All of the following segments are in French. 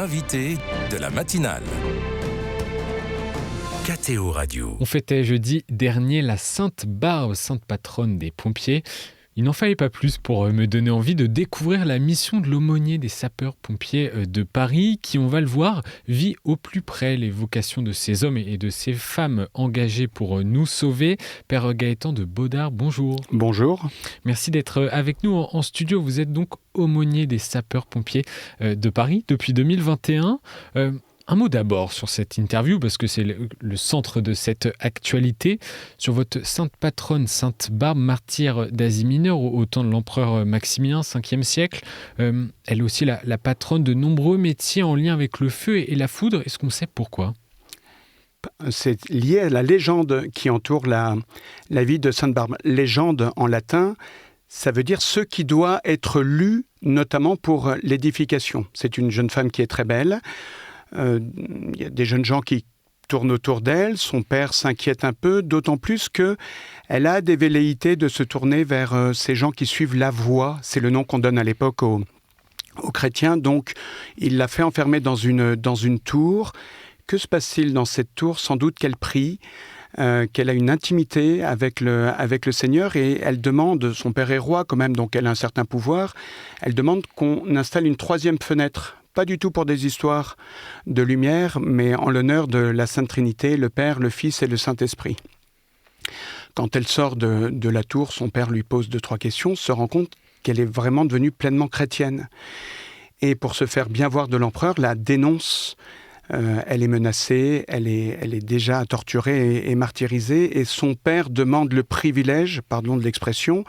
l'invité de la matinale. KTO Radio. On fêtait jeudi dernier la Sainte Barbe, sainte patronne des pompiers. Il n'en fallait pas plus pour me donner envie de découvrir la mission de l'aumônier des sapeurs-pompiers de Paris, qui, on va le voir, vit au plus près les vocations de ces hommes et de ces femmes engagés pour nous sauver. Père Gaëtan de Baudard, bonjour. Bonjour. Merci d'être avec nous en studio. Vous êtes donc aumônier des sapeurs-pompiers de Paris depuis 2021. Un mot d'abord sur cette interview, parce que c'est le centre de cette actualité, sur votre sainte patronne, sainte Barbe, martyre d'Asie mineure au temps de l'empereur Maximilien, 5e siècle. Elle est aussi la patronne de nombreux métiers en lien avec le feu et la foudre. Est-ce qu'on sait pourquoi ? C'est lié à la légende qui entoure la vie de sainte Barbe. Légende en latin, ça veut dire ce qui doit être lu, notamment pour l'édification. C'est une jeune femme qui est très belle. Il y a des jeunes gens qui tournent autour d'elle. Son père s'inquiète un peu, d'autant plus qu'elle a des velléités de se tourner vers ces gens qui suivent la voie. C'est le nom qu'on donne à l'époque aux chrétiens. Donc, il l'a fait enfermer dans une tour. Que se passe-t-il dans cette tour ? Sans doute qu'elle prie, qu'elle a une intimité avec le Seigneur, et elle demande, son père est roi quand même, donc elle a un certain pouvoir, elle demande qu'on installe une 3e fenêtre. Pas du tout pour des histoires de lumière, mais en l'honneur de la Sainte Trinité, le Père, le Fils et le Saint-Esprit. Quand elle sort de la tour, son père lui pose 2-3 questions, se rend compte qu'elle est vraiment devenue pleinement chrétienne. Et pour se faire bien voir de l'empereur, la dénonce. Elle est menacée, elle est déjà torturée et martyrisée, et son père demande le privilège, pardon de l'expression,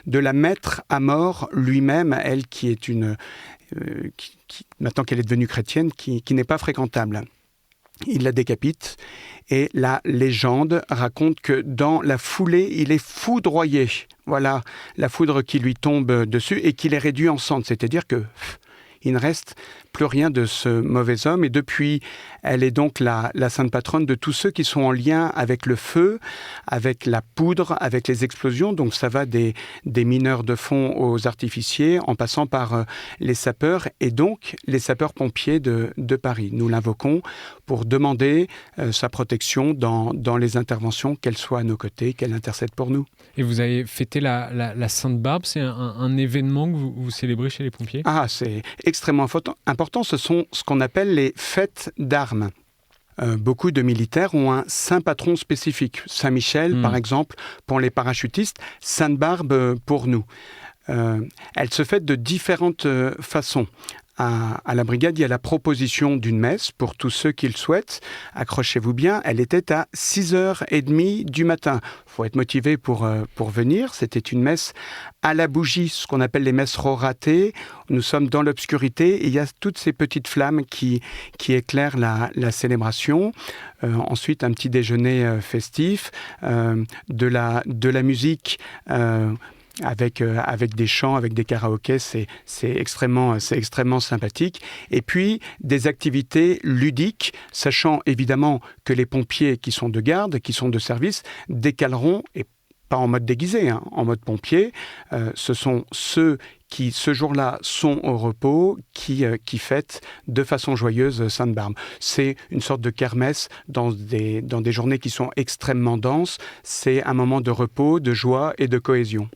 de la mettre à mort lui-même, elle qui est maintenant qu'elle est devenue chrétienne, qui n'est pas fréquentable. Il la décapite, et la légende raconte que dans la foulée, il est foudroyé. Voilà la foudre qui lui tombe dessus et qui les réduit en cendres, c'est-à-dire que il ne reste plus rien de ce mauvais homme. Et depuis, elle est donc la sainte patronne de tous ceux qui sont en lien avec le feu, avec la poudre, avec les explosions. Donc ça va des mineurs de fond aux artificiers, en passant par les sapeurs et donc les sapeurs-pompiers de Paris. Nous l'invoquons pour demander sa protection dans les interventions, qu'elle soit à nos côtés, qu'elle intercède pour nous. Et vous avez fêté la Sainte Barbe, c'est un événement que vous célébrez chez les pompiers ? Ah, c'est extrêmement important, ce sont ce qu'on appelle les fêtes d'armes. Beaucoup de militaires ont un saint patron spécifique. Saint-Michel, par exemple, pour les parachutistes, Sainte Barbe pour nous. Elle se fête de différentes façons. À la brigade, il y a la proposition d'une messe pour tous ceux qui le souhaitent. Accrochez-vous bien, elle était à 6h30 du matin. Il faut être motivé pour venir. C'était une messe à la bougie, ce qu'on appelle les messes roratées. Nous sommes dans l'obscurité et il y a toutes ces petites flammes qui éclairent la célébration. Ensuite, un petit déjeuner festif, de la musique avec des chants, avec des karaokés, c'est extrêmement sympathique. Et puis, des activités ludiques, sachant évidemment que les pompiers qui sont de garde, qui sont de service, décaleront, et pas en mode déguisé, en mode pompier. Ce sont ceux qui, ce jour-là, sont au repos, qui fêtent de façon joyeuse Sainte Barbe. C'est une sorte de kermesse dans des journées qui sont extrêmement denses. C'est un moment de repos, de joie et de cohésion.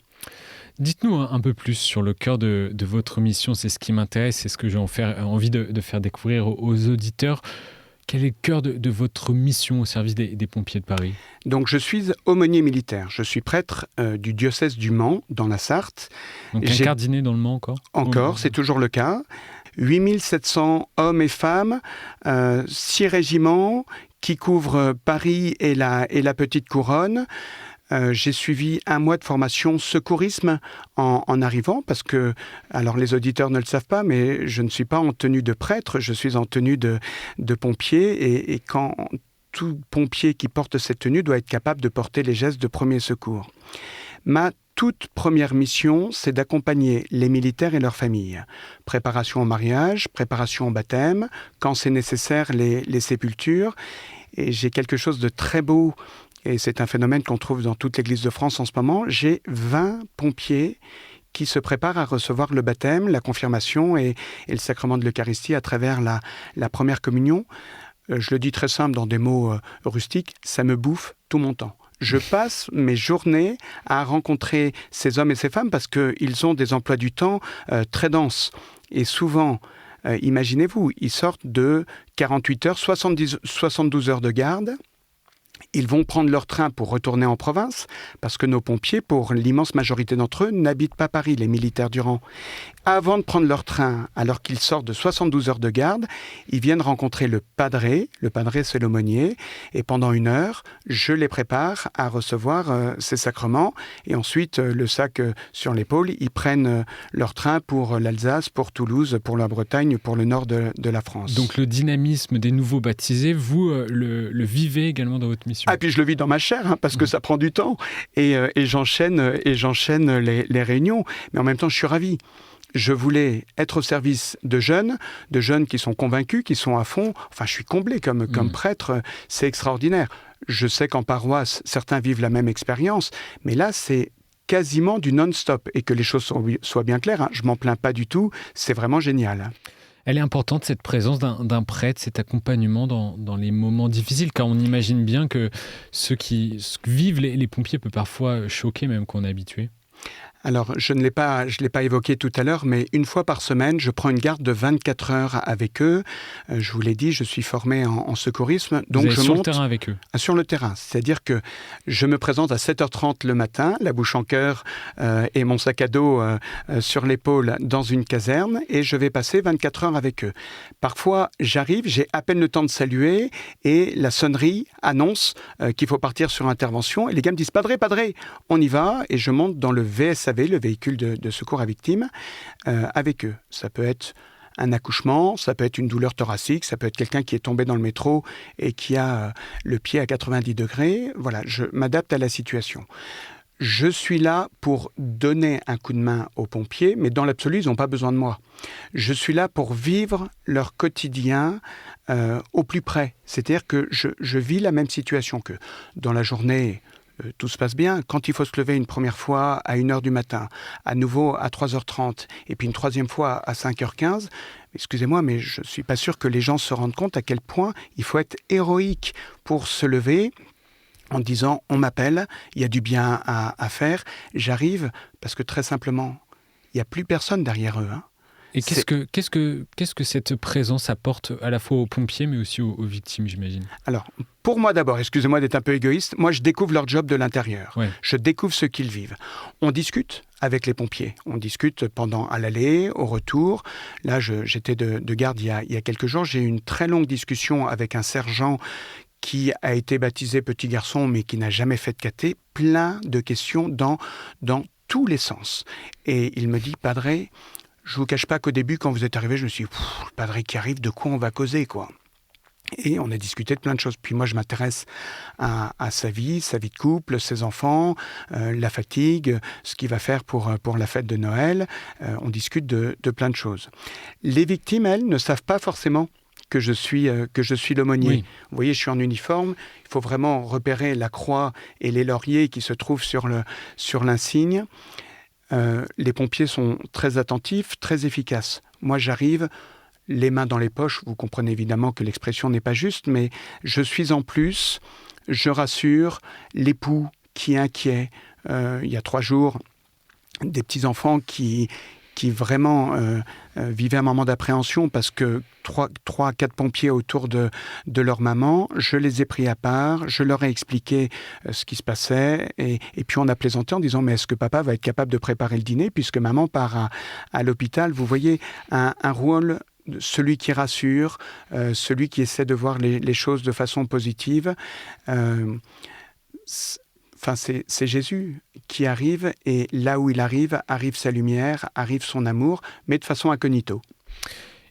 Dites-nous un peu plus sur le cœur de votre mission. C'est ce qui m'intéresse, c'est ce que j'ai envie de faire découvrir aux auditeurs. Quel est le cœur de votre mission au service des pompiers de Paris ? Donc, je suis aumônier militaire. Je suis prêtre du diocèse du Mans, dans la Sarthe. Donc, incardiné dans le Mans encore ? Encore, c'est toujours le cas. 8700 hommes et femmes, 6 régiments qui couvrent Paris et la petite couronne. J'ai suivi 1 mois de formation secourisme en arrivant, parce que, alors les auditeurs ne le savent pas, mais je ne suis pas en tenue de prêtre, je suis en tenue de pompier, et quand tout pompier qui porte cette tenue doit être capable de porter les gestes de premier secours. Ma toute première mission, c'est d'accompagner les militaires et leurs familles. Préparation au mariage, préparation au baptême, quand c'est nécessaire, les sépultures. Et j'ai quelque chose de très beau, et c'est un phénomène qu'on trouve dans toute l'Église de France en ce moment. J'ai 20 pompiers qui se préparent à recevoir le baptême, la confirmation et le sacrement de l'Eucharistie à travers la première communion. Je le dis très simple dans des mots rustiques, ça me bouffe tout mon temps. Je passe mes journées à rencontrer ces hommes et ces femmes parce qu'ils ont des emplois du temps très denses. Et souvent, imaginez-vous, ils sortent de 48 heures, 72 heures de garde. Ils vont prendre leur train pour retourner en province, parce que nos pompiers, pour l'immense majorité d'entre eux, n'habitent pas Paris, les militaires du rang. Avant de prendre leur train, alors qu'ils sortent de 72 heures de garde, ils viennent rencontrer le padré. Le padré, c'est l'aumônier. Et pendant 1 heure, je les prépare à recevoir ces sacrements. Et ensuite, le sac sur l'épaule, ils prennent leur train pour l'Alsace, pour Toulouse, pour la Bretagne, pour le nord de la France. Donc le dynamisme des nouveaux baptisés, vous le vivez également dans votre mission? Ah, puis je le vis dans ma chair, parce que ça prend du temps. Et j'enchaîne les réunions. Mais en même temps, je suis ravi. Je voulais être au service de jeunes qui sont convaincus, qui sont à fond. Enfin, je suis comblé comme prêtre, c'est extraordinaire. Je sais qu'en paroisse, certains vivent la même expérience, mais là, c'est quasiment du non-stop. Et que les choses soient bien claires, je m'en plains pas du tout, c'est vraiment génial. Elle est importante, cette présence d'un prêtre, cet accompagnement dans les moments difficiles, car on imagine bien que ce que vivent les pompiers peut parfois choquer, même qu'on est habitué. Alors, je ne l'ai pas évoqué tout à l'heure, mais 1 fois par semaine, je prends une garde de 24 heures avec eux. Je vous l'ai dit, je suis formé en secourisme. Donc vous allez sur le terrain avec eux? Sur le terrain. C'est-à-dire que je me présente à 7h30 le matin, la bouche en cœur et mon sac à dos sur l'épaule dans une caserne, et je vais passer 24 heures avec eux. Parfois, j'arrive, j'ai à peine le temps de saluer, et la sonnerie annonce qu'il faut partir sur intervention. Et les gars me disent « Padré, on y va », et je monte dans le VSAV, le véhicule de secours à victimes, avec eux. Ça peut être un accouchement, ça peut être une douleur thoracique, ça peut être quelqu'un qui est tombé dans le métro et qui a le pied à 90 degrés. Voilà, je m'adapte à la situation. Je suis là pour donner un coup de main aux pompiers, mais dans l'absolu, ils n'ont pas besoin de moi. Je suis là pour vivre leur quotidien au plus près. C'est-à-dire que je vis la même situation qu'eux. Dans la journée, tout se passe bien. Quand il faut se lever une première fois à 1h du matin, à nouveau à 3h30, et puis une troisième fois à 5h15, excusez-moi, mais je ne suis pas sûr que les gens se rendent compte à quel point il faut être héroïque pour se lever en disant « on m'appelle, il y a du bien à faire, j'arrive », parce que très simplement, il n'y a plus personne derrière eux. Et qu'est-ce que cette présence apporte à la fois aux pompiers, mais aussi aux victimes, j'imagine? Alors, pour moi d'abord, excusez-moi d'être un peu égoïste, moi je découvre leur job de l'intérieur. Ouais. Je découvre ce qu'ils vivent. On discute avec les pompiers. On discute à l'aller, au retour. Là, j'étais de garde il y a quelques jours. J'ai eu une très longue discussion avec un sergent qui a été baptisé petit garçon, mais qui n'a jamais fait de caté. Plein de questions dans tous les sens. Et il me dit « Padré, je ne vous cache pas qu'au début, quand vous êtes arrivé, je me suis dit, le padré qui arrive, de quoi on va causer, quoi. Et on a discuté de plein de choses. Puis moi, je m'intéresse à sa vie de couple, ses enfants, la fatigue, ce qu'il va faire pour la fête de Noël. On discute de plein de choses. Les victimes, elles, ne savent pas forcément que je suis l'aumônier. Oui. Vous voyez, je suis en uniforme. Il faut vraiment repérer la croix et les lauriers qui se trouvent sur l'insigne. Les pompiers sont très attentifs, très efficaces. Moi, j'arrive, les mains dans les poches. Vous comprenez évidemment que l'expression n'est pas juste, mais je suis en plus, je rassure l'époux qui est inquiet. Il y a 3 jours, des petits-enfants qui vraiment vivaient un moment d'appréhension parce que 3-4 pompiers autour de leur maman, je les ai pris à part, je leur ai expliqué ce qui se passait et puis on a plaisanté en disant mais est-ce que papa va être capable de préparer le dîner puisque maman part à l'hôpital. Vous voyez un rôle, celui qui rassure, celui qui essaie de voir les choses de façon positive. Enfin, c'est Jésus qui arrive et là où il arrive sa lumière, arrive son amour, mais de façon incognito.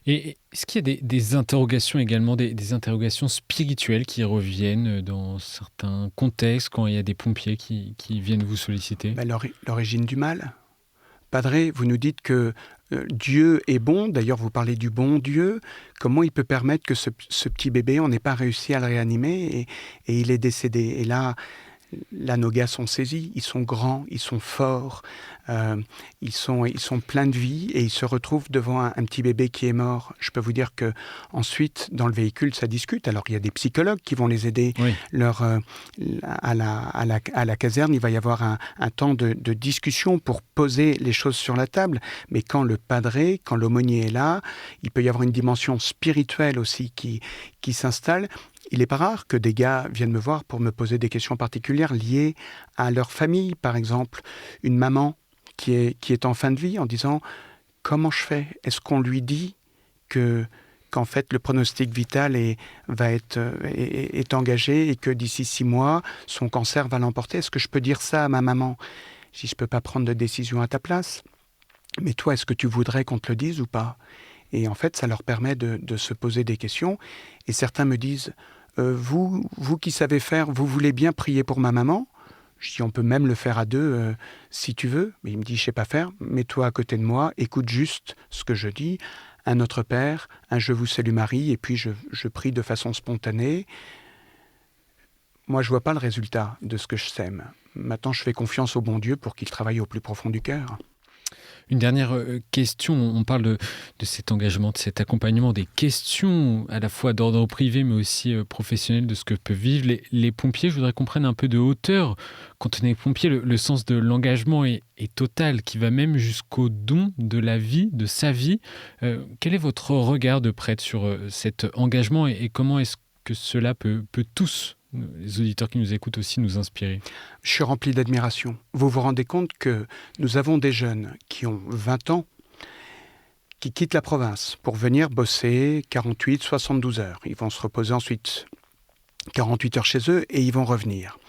Et est-ce qu'il y a des interrogations également, des interrogations spirituelles qui reviennent dans certains contextes quand il y a des pompiers qui viennent vous solliciter? L'origine du mal. Padré, vous nous dites que Dieu est bon, d'ailleurs vous parlez du bon Dieu. Comment il peut permettre que ce petit bébé, on n'ait pas réussi à le réanimer et il est décédé? Et là, là, nos gars sont saisis, ils sont grands, ils sont forts, ils sont pleins de vie et ils se retrouvent devant un petit bébé qui est mort. Je peux vous dire que ensuite, dans le véhicule, ça discute. Alors, il y a des psychologues qui vont les aider. Oui. À la caserne, il va y avoir un temps de discussion pour poser les choses sur la table. Mais quand le padré, quand l'aumônier est là, il peut y avoir une dimension spirituelle aussi qui s'installe. Il n'est pas rare que des gars viennent me voir pour me poser des questions particulières liées à leur famille. Par exemple, une maman qui est en fin de vie en disant « Comment je fais ? Est-ce qu'on lui dit qu'en fait le pronostic vital est engagé et que d'ici 6 mois, son cancer va l'emporter ? Est-ce que je peux dire ça à ma maman ? Je dis « Je ne peux pas prendre de décision à ta place. Mais toi, est-ce que tu voudrais qu'on te le dise ou pas ?» Et en fait, ça leur permet de se poser des questions. Et certains me disent vous qui savez faire, vous voulez bien prier pour ma maman ? Je dis, on peut même le faire à deux si tu veux. Mais il me dit, je sais pas faire, mets-toi à côté de moi, écoute juste ce que je dis. Un Notre Père, un Je vous salue Marie, et puis je prie de façon spontanée. Moi, je vois pas le résultat de ce que je sème. Maintenant, je fais confiance au bon Dieu pour qu'il travaille au plus profond du cœur. Une dernière question, on parle de cet engagement, de cet accompagnement, des questions à la fois d'ordre privé mais aussi professionnel de ce que peuvent vivre les pompiers. Je voudrais qu'on prenne un peu de hauteur. Quand on est pompier, le sens de l'engagement est total, qui va même jusqu'au don de la vie, de sa vie. Quel est votre regard de prêtre sur cet engagement et comment est-ce que cela peut tous, les auditeurs qui nous écoutent aussi, nous inspirer? Je suis rempli d'admiration. Vous vous rendez compte que nous avons des jeunes qui ont 20 ans, qui quittent la province pour venir bosser 48, 72 heures. Ils vont se reposer ensuite 48 heures chez eux et ils vont revenir.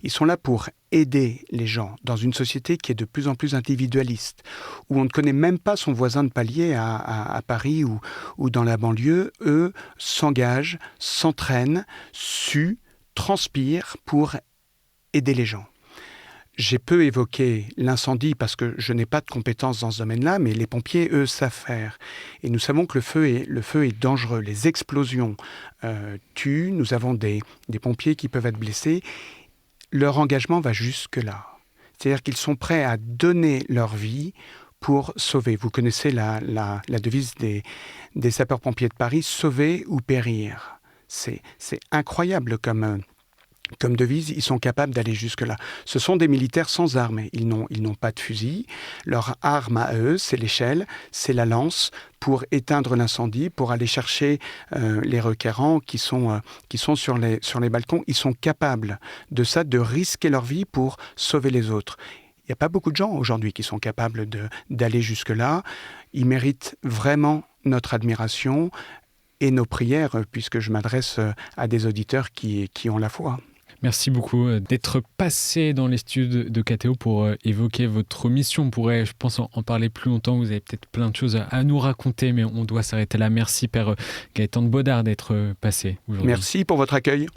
Ils sont là pour aider les gens dans une société qui est de plus en plus individualiste, où on ne connaît même pas son voisin de palier à Paris ou dans la banlieue. Eux s'engagent, s'entraînent, transpirent pour aider les gens. J'ai peu évoqué l'incendie parce que je n'ai pas de compétences dans ce domaine-là, mais les pompiers, eux, savent faire. Et nous savons que le feu est dangereux. Les explosions tuent. Nous avons des pompiers qui peuvent être blessés. Leur engagement va jusque-là. C'est-à-dire qu'ils sont prêts à donner leur vie pour sauver. Vous connaissez la devise des sapeurs-pompiers de Paris, « sauver ou périr ». C'est incroyable comme devise, ils sont capables d'aller jusque-là. Ce sont des militaires sans armes, ils n'ont pas de fusil. Leur arme à eux, c'est l'échelle, c'est la lance pour éteindre l'incendie, pour aller chercher les requérants qui sont sur les balcons. Ils sont capables de ça, de risquer leur vie pour sauver les autres. Il n'y a pas beaucoup de gens aujourd'hui qui sont capables d'aller jusque-là. Ils méritent vraiment notre admiration et nos prières, puisque je m'adresse à des auditeurs qui ont la foi. Merci beaucoup d'être passé dans les studios de KTO pour évoquer votre mission. On pourrait, je pense, en parler plus longtemps. Vous avez peut-être plein de choses à nous raconter, mais on doit s'arrêter là. Merci, Père Gaëtan de Bodard, d'être passé aujourd'hui. Merci pour votre accueil.